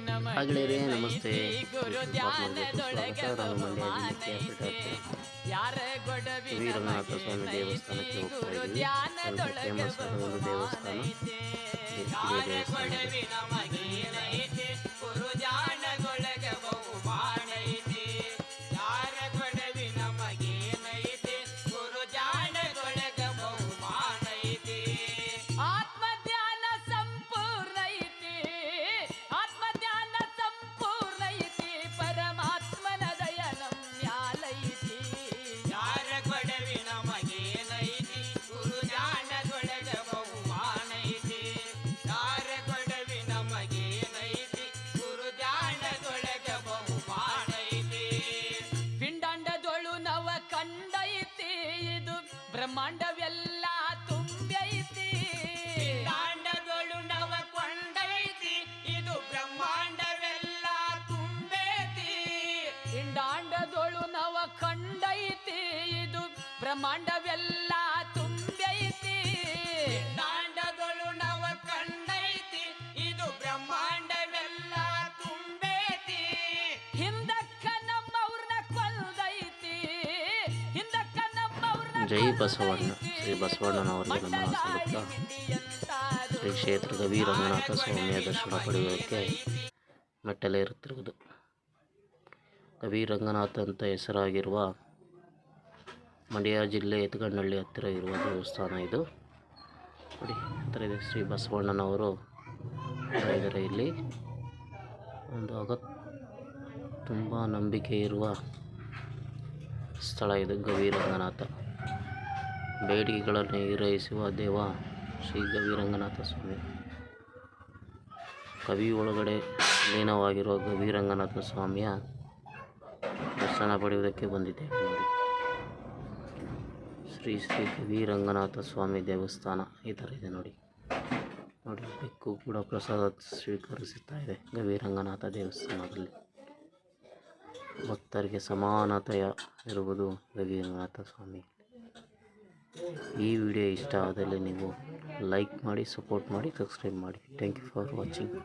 ಹಾಗೆಯೇ ನಮಸ್ತೆ. ಸ್ವಾಗತ. ನಾನು ಮಂಡ್ಯ ಜಿಲ್ಲೆ ಕ್ಯಾಪಿಟಲ್ ಶ್ರೀರಂಗನಾಥ ಸ್ವಾಮಿ ದೇವಸ್ಥಾನಕ್ಕೆ ಹೋಗ್ತಾ ಇದ್ದೀವಿ. ಒಂದು ಫೇಮಸ್ ಆದ ಒಂದು ದೇವಸ್ಥಾನ. ಬ್ರಹ್ಮಾಂಡವೆಲ್ಲ ತುಂಬೈತಿ, ಪಿಂಡಾಂಡದೊಳು ನವ ಕೊಂಡೈತಿ, ಇದು ಬ್ರಹ್ಮಾಂಡವೆಲ್ಲ ತುಂಬೈತಿ. ಪಿಂಡಾಂಡದೊಳು ನವ ಕಂಡೈತಿ, ಇದು ಬ್ರಹ್ಮಾಂಡವೆಲ್ಲ ತುಂಬೈತಿ. ಪಿಂಡಾಂಡದೊಳು ನವ ಕಂಡೈತಿ, ಇದು ಬ್ರಹ್ಮಾಂಡವೆಲ್ಲ ತುಂಬೈತಿ. ಹಿಂದಕ್ಕ ನಮ್ಮವ್ರನ್ನ ಕೊಲ್ದೈತಿ, ಹಿಂದಕ್ಕ ಜೈ ಬಸವಣ್ಣ. ಶ್ರೀ ಬಸವಣ್ಣನವರಿಗೆ ನಮ್ಮ ಸ್ವಾಗತ. ಶ್ರೀ ಕ್ಷೇತ್ರ ಗವಿರಂಗನಾಥ ಸ್ವಾಮಿಯ ದರ್ಶನ ಪಡೆಯುವುದಕ್ಕೆ ಮೆಟ್ಟಲೇರುತ್ತಿರುವುದು. ಗವಿರಂಗನಾಥ ಅಂತ ಹೆಸರಾಗಿರುವ ಮಂಡ್ಯ ಜಿಲ್ಲೆ ಎತ್ಗಣ್ಣಹಳ್ಳಿ ಹತ್ತಿರ ಇರುವ ದೇವಸ್ಥಾನ ಇದು. ನೋಡಿ, ಹತ್ತಿರ ಇದೆ ಶ್ರೀ ಬಸವಣ್ಣನವರು ಇದ್ದಾರೆ. ಇಲ್ಲಿ ಒಂದು ತುಂಬ ನಂಬಿಕೆ ಇರುವ ಸ್ಥಳ ಇದು ಗವಿರಂಗನಾಥ. ಬೇಡಿಕೆಗಳನ್ನು ಈಡೇರಿಸುವ ದೇವ ಶ್ರೀ ಗವಿರಂಗನಾಥ ಸ್ವಾಮಿ. ಕವಿ ಒಳಗಡೆ ಲೀನವಾಗಿರುವ ಗವಿರಂಗನಾಥ ಸ್ವಾಮಿಯ ದರ್ಶನ ಪಡೆಯುವುದಕ್ಕೆ ಬಂದಿದ್ದೇವೆ. ನೋಡಿ, ಶ್ರೀ ಗವಿರಂಗನಾಥ ಸ್ವಾಮಿ ದೇವಸ್ಥಾನ ಈ ಥರ ಇದೆ. ನೋಡಿ, ಬೆಕ್ಕು ಕೂಡ ಪ್ರಸಾದ ಸ್ವೀಕರಿಸುತ್ತಾ ಇದೆ ಗವಿರಂಗನಾಥ ದೇವಸ್ಥಾನದಲ್ಲಿ. ಭಕ್ತರಿಗೆ ಸಮಾನತೆಯ ಇರುವುದು ಗವಿರಂಗನಾಥ ಸ್ವಾಮಿ. ಈ ವಿಡಿಯೋ ಇಷ್ಟ ಆದಲ್ಲಿ ನೀವು ಲೈಕ್ ಮಾಡಿ, ಸಪೋರ್ಟ್ ಮಾಡಿ, ಸಬ್ಸ್ಕ್ರೈಬ್ ಮಾಡಿ. Thank you for watching.